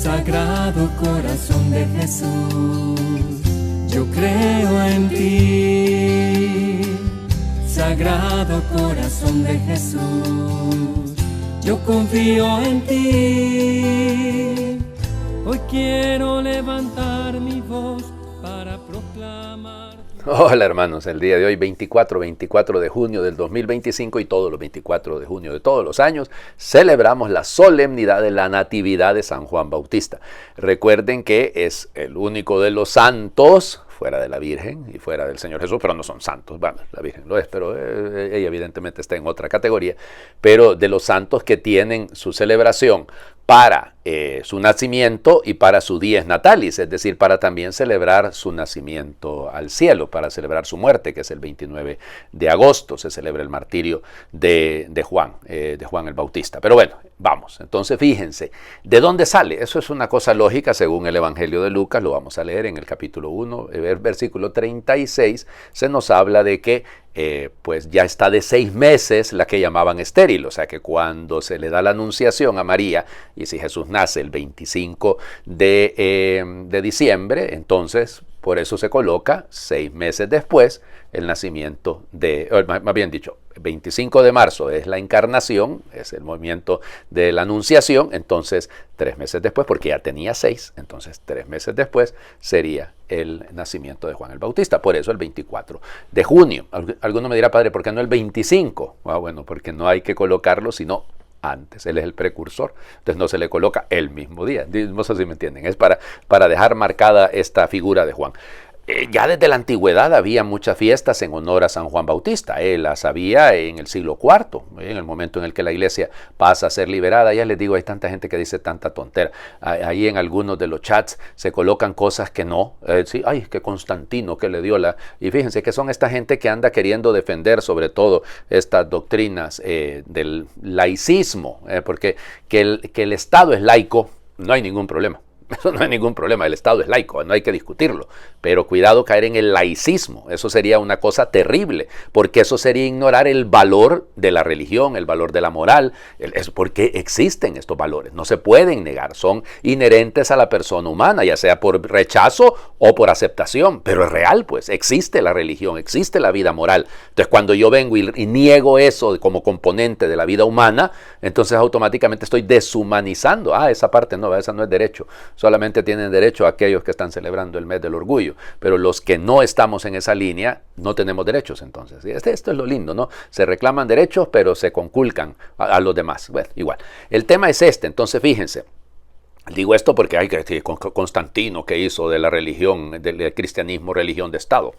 Sagrado corazón de Jesús, yo creo en ti. Sagrado corazón de Jesús, yo confío en ti. Hoy quiero levantar mi voz para proclamar. Hola hermanos, el día de hoy 24 de junio del 2025 y todos los 24 de junio de todos los años celebramos la solemnidad de la Natividad de San Juan Bautista. Recuerden que es el único de los santos, fuera de la Virgen y fuera del Señor Jesús, pero no son santos, bueno, la Virgen lo es, pero ella evidentemente está en otra categoría, pero de los santos que tienen su celebración para su nacimiento y para su dies natalis, es decir, para también celebrar su nacimiento al cielo, para celebrar su muerte, que es el 29 de agosto, se celebra el martirio de Juan el Bautista. Pero bueno, vamos, entonces fíjense, ¿de dónde sale? Eso es una cosa lógica según el Evangelio de Lucas, lo vamos a leer en el capítulo 1, versículo 36, se nos habla de que pues ya está de 6 meses la que llamaban estéril, o sea que cuando se le da la anunciación a María, y si Jesús nace el 25 de diciembre, entonces por eso se coloca 6 meses después el nacimiento más bien dicho, 25 de marzo es la encarnación, es el movimiento de la anunciación, entonces 3 meses después, porque ya tenía 6, entonces 3 meses después sería el nacimiento de Juan el Bautista, por eso el 24 de junio. Alguno me dirá, padre, ¿por qué no el 25? Bueno, porque no hay que colocarlo, sino antes, él es el precursor, entonces no se le coloca el mismo día, no sé si me entienden, es para dejar marcada esta figura de Juan. Ya desde la antigüedad había muchas fiestas en honor a San Juan Bautista. Las había en el siglo IV, en el momento en el que la iglesia pasa a ser liberada. Ya les digo, hay tanta gente que dice tanta tontera. Ahí en algunos de los chats se colocan cosas que no. Sí, ay, que Constantino, que le dio la... Y fíjense que son esta gente que anda queriendo defender sobre todo estas doctrinas del laicismo, porque que el Estado es laico, no hay ningún problema. Eso no hay ningún problema, el Estado es laico, no hay que discutirlo, pero cuidado caer en el laicismo, eso sería una cosa terrible, porque eso sería ignorar el valor de la religión, el valor de la moral, es porque existen estos valores, no se pueden negar, son inherentes a la persona humana, ya sea por rechazo o por aceptación, pero es real, pues, existe la religión, existe la vida moral. Entonces cuando yo vengo y niego eso como componente de la vida humana, entonces automáticamente estoy deshumanizando, esa parte no, esa no es derecho. Solamente tienen derecho a aquellos que están celebrando el mes del orgullo, pero los que no estamos en esa línea no tenemos derechos entonces. Esto es lo lindo, ¿no? Se reclaman derechos, pero se conculcan a los demás. Bueno, igual. El tema es entonces fíjense. Digo esto porque hay que Constantino que hizo de la religión, del cristianismo, religión de Estado.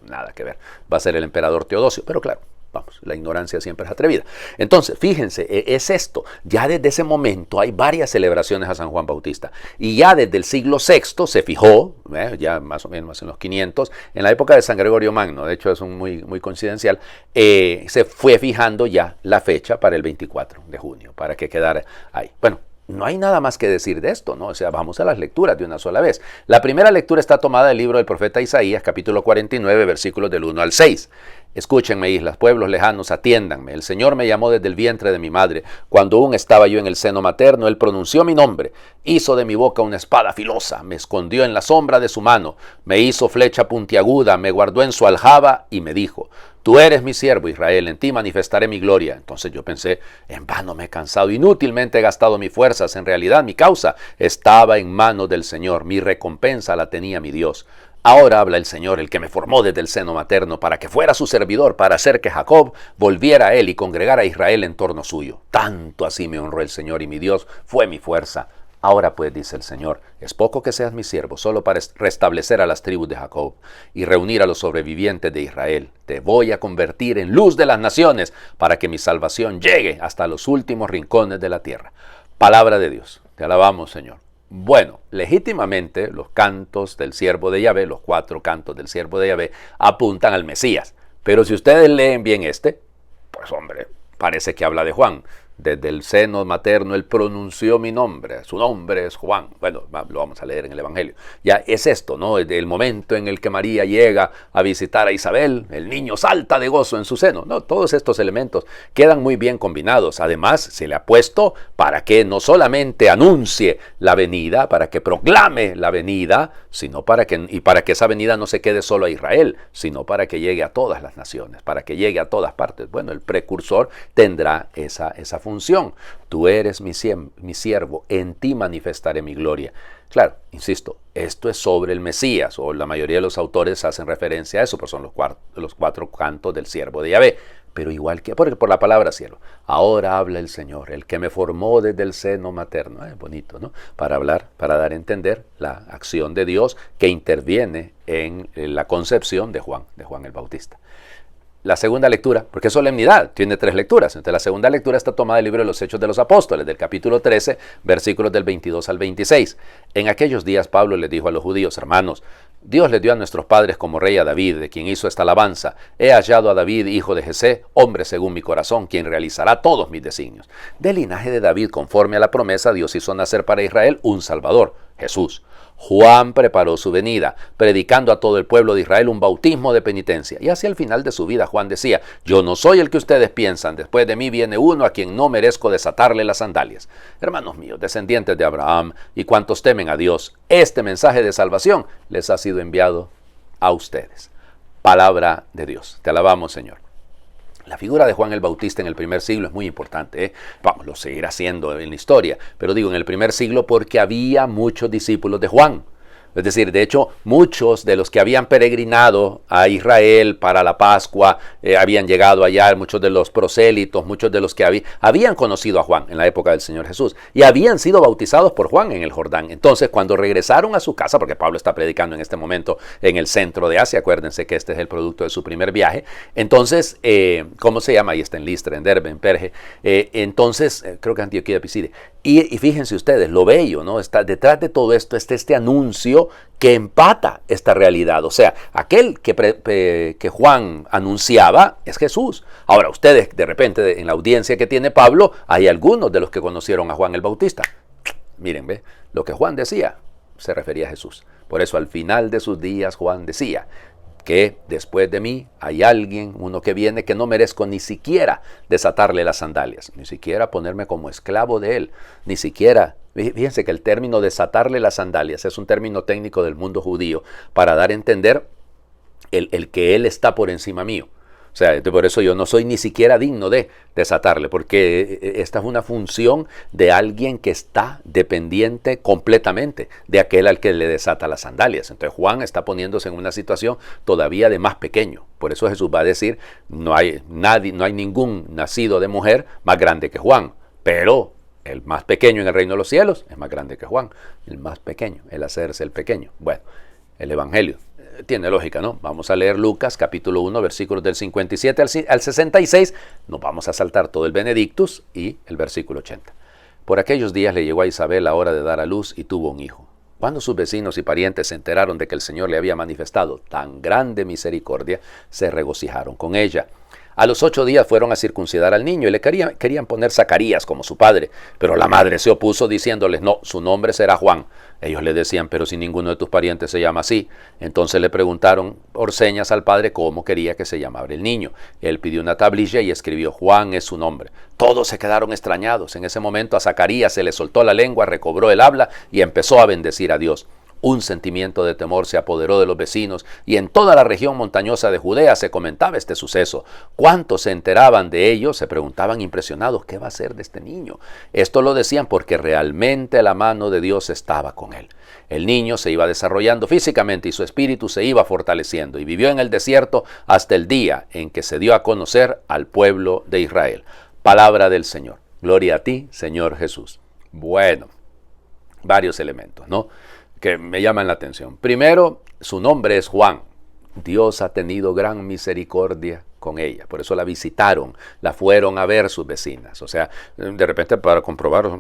Nada que ver. Va a ser el emperador Teodosio, pero claro. Vamos, la ignorancia siempre es atrevida. Entonces, fíjense, es esto. Ya desde ese momento hay varias celebraciones a San Juan Bautista. Y ya desde el siglo VI se fijó, ya más o menos en los 500, en la época de San Gregorio Magno, de hecho es muy coincidencial, se fue fijando ya la fecha para el 24 de junio, para que quedara ahí. Bueno, no hay nada más que decir de esto, ¿no? O sea, vamos a las lecturas de una sola vez. La primera lectura está tomada del libro del profeta Isaías, capítulo 49, versículos del 1 al 6. Escúchenme, islas, pueblos lejanos, atiéndanme. El Señor me llamó desde el vientre de mi madre. Cuando aún estaba yo en el seno materno, Él pronunció mi nombre. Hizo de mi boca una espada filosa. Me escondió en la sombra de su mano. Me hizo flecha puntiaguda. Me guardó en su aljaba y me dijo: Tú eres mi siervo, Israel, en ti manifestaré mi gloria. Entonces yo pensé, en vano me he cansado, inútilmente he gastado mis fuerzas. En realidad mi causa estaba en manos del Señor. Mi recompensa la tenía mi Dios. Ahora habla el Señor, el que me formó desde el seno materno, para que fuera su servidor, para hacer que Jacob volviera a él y congregara a Israel en torno suyo. Tanto así me honró el Señor, y mi Dios fue mi fuerza. Ahora pues, dice el Señor, es poco que seas mi siervo, solo para restablecer a las tribus de Jacob y reunir a los sobrevivientes de Israel. Te voy a convertir en luz de las naciones, para que mi salvación llegue hasta los últimos rincones de la tierra. Palabra de Dios. Te alabamos, Señor. Bueno, legítimamente los cantos del siervo de Yahvé, los 4 cantos del siervo de Yahvé, apuntan al Mesías. Pero si ustedes leen bien pues hombre, parece que habla de Juan. Desde el seno materno Él pronunció mi nombre, su nombre es Juan. Bueno, lo vamos a leer en el Evangelio. Ya es esto, ¿no? El momento en el que María llega a visitar a Isabel, el niño salta de gozo en su seno. No, todos estos elementos quedan muy bien combinados. Además, se le ha puesto para que no solamente anuncie la venida, para que proclame la venida, sino para que esa venida no se quede solo a Israel, sino para que llegue a todas las naciones, para que llegue a todas partes. Bueno, el precursor tendrá esa función. Tú eres mi siervo, en ti manifestaré mi gloria. Claro, insisto, esto es sobre el Mesías, o la mayoría de los autores hacen referencia a eso, porque son los cuatro cantos del siervo de Yahvé. Pero igual que por la palabra siervo, ahora habla el Señor, el que me formó desde el seno materno. Bonito, ¿no? Para hablar, para dar a entender la acción de Dios que interviene en la concepción de Juan el Bautista. La segunda lectura, porque es solemnidad, tiene 3 lecturas. Entonces la segunda lectura está tomada del libro de los Hechos de los Apóstoles, del capítulo 13, versículos del 22 al 26. En aquellos días Pablo les dijo a los judíos: hermanos, Dios le dio a nuestros padres como rey a David, de quien hizo esta alabanza: he hallado a David, hijo de Jesé, hombre según mi corazón, quien realizará todos mis designios. Del linaje de David, conforme a la promesa, Dios hizo nacer para Israel un Salvador, Jesús. Juan preparó su venida, predicando a todo el pueblo de Israel un bautismo de penitencia. Y hacia el final de su vida Juan decía: yo no soy el que ustedes piensan, después de mí viene uno a quien no merezco desatarle las sandalias. Hermanos míos, descendientes de Abraham y cuantos temen a Dios, este mensaje de salvación les ha sido enviado a ustedes. Palabra de Dios. Te alabamos, Señor. La figura de Juan el Bautista en el primer siglo es muy importante. Vamos, lo seguirá siendo en la historia, pero digo en el primer siglo porque había muchos discípulos de Juan. Es decir, de hecho, muchos de los que habían peregrinado a Israel para la Pascua, habían llegado allá, muchos de los prosélitos, muchos de los que habían conocido a Juan en la época del Señor Jesús y habían sido bautizados por Juan en el Jordán. Entonces, cuando regresaron a su casa, porque Pablo está predicando en este momento en el centro de Asia, acuérdense que este es el producto de su primer viaje, entonces, ¿cómo se llama? Ahí está en Listra, en Derbe, en Perge, entonces, creo que Antioquía de Piside. Y fíjense ustedes, lo bello, ¿no? Está detrás de todo esto, está este anuncio que empata esta realidad. O sea, aquel que Juan anunciaba es Jesús. Ahora, ustedes, de repente, en la audiencia que tiene Pablo, hay algunos de los que conocieron a Juan el Bautista. Miren, ¿ve? Lo que Juan decía se refería a Jesús. Por eso, al final de sus días, Juan decía que después de mí hay alguien, uno que viene, que no merezco ni siquiera desatarle las sandalias, ni siquiera ponerme como esclavo de él, ni siquiera. Fíjense que el término desatarle las sandalias es un término técnico del mundo judío para dar a entender el que él está por encima mío. O sea, por eso yo no soy ni siquiera digno de desatarle, porque esta es una función de alguien que está dependiente completamente de aquel al que le desata las sandalias. Entonces Juan está poniéndose en una situación todavía de más pequeño. Por eso Jesús va a decir: no hay ningún nacido de mujer más grande que Juan, pero el más pequeño en el reino de los cielos es más grande que Juan. El más pequeño, el hacerse el pequeño. Bueno, el Evangelio tiene lógica, ¿no? Vamos a leer Lucas capítulo 1, versículos del 57 al 66. Nos vamos a saltar todo el Benedictus y el versículo 80. Por aquellos días le llegó a Isabel la hora de dar a luz y tuvo un hijo. Cuando sus vecinos y parientes se enteraron de que el Señor le había manifestado tan grande misericordia, se regocijaron con ella. A los 8 días fueron a circuncidar al niño y le querían poner Zacarías como su padre, pero la madre se opuso diciéndoles: no, su nombre será Juan. Ellos le decían: pero si ninguno de tus parientes se llama así. Entonces le preguntaron por señas al padre cómo quería que se llamara el niño. Él pidió una tablilla y escribió: Juan es su nombre. Todos se quedaron extrañados. En ese momento a Zacarías se le soltó la lengua, recobró el habla y empezó a bendecir a Dios. Un sentimiento de temor se apoderó de los vecinos y en toda la región montañosa de Judea se comentaba este suceso. Cuantos se enteraban de ello se preguntaban impresionados: ¿qué va a hacer de este niño? Esto lo decían porque realmente la mano de Dios estaba con él. El niño se iba desarrollando físicamente y su espíritu se iba fortaleciendo y vivió en el desierto hasta el día en que se dio a conocer al pueblo de Israel. Palabra del Señor. Gloria a ti, Señor Jesús. Bueno, varios elementos, ¿no?, que me llaman la atención. Primero, su nombre es Juan. Dios ha tenido gran misericordia con ella, por eso la visitaron, la fueron a ver sus vecinas. O sea, de repente para comprobar,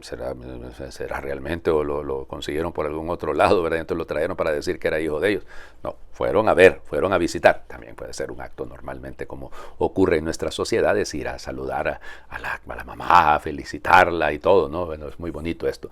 ¿será realmente o lo consiguieron por algún otro lado, ¿verdad? Entonces lo trajeron para decir que era hijo de ellos. No, fueron a ver, fueron a visitar. También puede ser un acto normalmente como ocurre en nuestras sociedades, ir a saludar a la mamá, a felicitarla y todo, ¿no? Bueno, es muy bonito esto.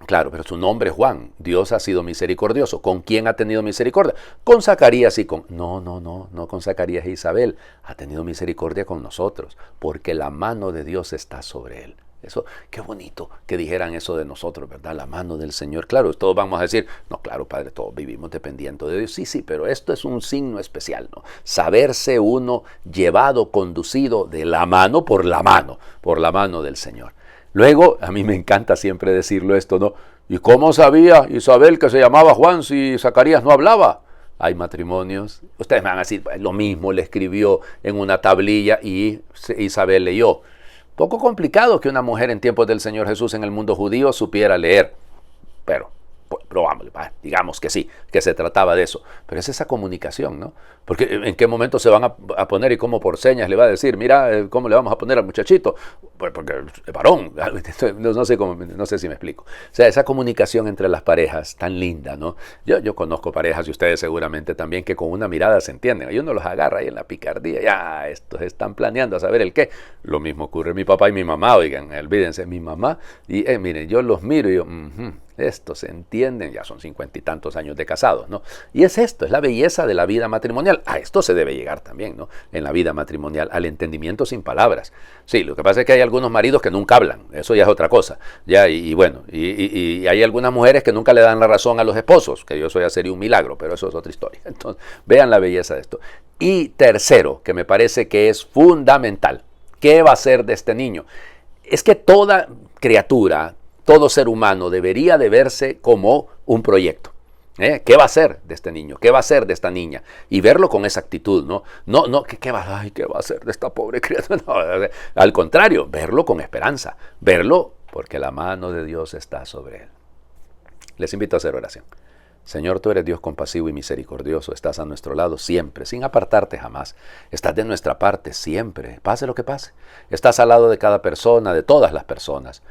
Claro, pero su nombre es Juan. Dios ha sido misericordioso. ¿Con quién ha tenido misericordia? Con Zacarías y con... No con Zacarías e Isabel. Ha tenido misericordia con nosotros, porque la mano de Dios está sobre él. Eso, qué bonito que dijeran eso de nosotros, ¿verdad? La mano del Señor. Claro, todos vamos a decir, no, claro, Padre, todos vivimos dependiendo de Dios. Sí, pero esto es un signo especial, ¿no? Saberse uno llevado, conducido de la mano por la mano del Señor. Luego, a mí me encanta siempre decirlo esto, ¿no? ¿Y cómo sabía Isabel que se llamaba Juan si Zacarías no hablaba? Hay matrimonios, ustedes me van a decir, lo mismo le escribió en una tablilla y Isabel leyó. Poco complicado que una mujer en tiempos del Señor Jesús en el mundo judío supiera leer, pero probamos, digamos que sí, que se trataba de eso. Pero es esa comunicación, ¿no? Porque ¿en qué momento se van a poner y cómo por señas le va a decir, mira, ¿cómo le vamos a poner al muchachito? Pues porque es varón, no sé si me explico. O sea, esa comunicación entre las parejas tan linda, ¿no? Yo conozco parejas y ustedes seguramente también que con una mirada se entienden. Y uno los agarra ahí en la picardía, ya, estos están planeando a saber el qué. Lo mismo ocurre mi papá y mi mamá, oigan, olvídense, mi mamá, y miren, yo los miro y yo, estos se entienden, ya son 50 y tantos años de casados, ¿no? Y es esto, es la belleza de la vida matrimonial. A esto se debe llegar también, ¿no? En la vida matrimonial, al entendimiento sin palabras. Sí, lo que pasa es que hay algunos maridos que nunca hablan, eso ya es otra cosa. Ya, y hay algunas mujeres que nunca le dan la razón a los esposos, que eso ya sería un milagro, pero eso es otra historia. Entonces, vean la belleza de esto. Y tercero, que me parece que es fundamental, ¿qué va a ser de este niño? Es que toda criatura, todo ser humano debería de verse como un proyecto. ¿Qué va a ser de este niño? ¿Qué va a ser de esta niña? Y verlo con esa actitud, ¿no? ¿Qué va a ser de esta pobre criatura? No, al contrario, verlo con esperanza. Verlo porque la mano de Dios está sobre él. Les invito a hacer oración. Señor, tú eres Dios compasivo y misericordioso. Estás a nuestro lado siempre, sin apartarte jamás. Estás de nuestra parte siempre, pase lo que pase. Estás al lado de cada persona, de todas las personas.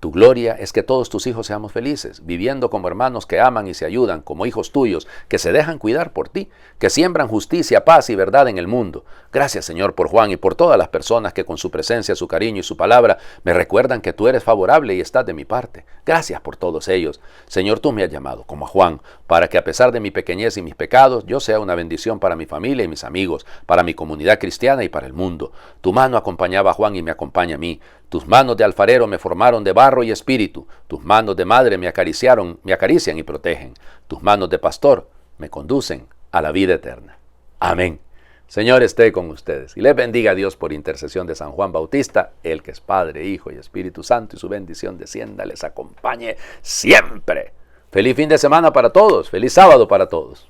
Tu gloria es que todos tus hijos seamos felices, viviendo como hermanos que aman y se ayudan, como hijos tuyos, que se dejan cuidar por ti, que siembran justicia, paz y verdad en el mundo. Gracias, Señor, por Juan y por todas las personas que con su presencia, su cariño y su palabra me recuerdan que tú eres favorable y estás de mi parte. Gracias por todos ellos. Señor, tú me has llamado, como a Juan, para que a pesar de mi pequeñez y mis pecados, yo sea una bendición para mi familia y mis amigos, para mi comunidad cristiana y para el mundo. Tu mano acompañaba a Juan y me acompaña a mí. Tus manos de alfarero me formaron de barro y espíritu. Tus manos de madre me acarician y protegen. Tus manos de pastor me conducen a la vida eterna. Amén. Señor esté con ustedes y les bendiga a Dios por intercesión de San Juan Bautista, el que es Padre, Hijo y Espíritu Santo, y su bendición descienda, les acompañe siempre. Feliz fin de semana para todos. Feliz sábado para todos.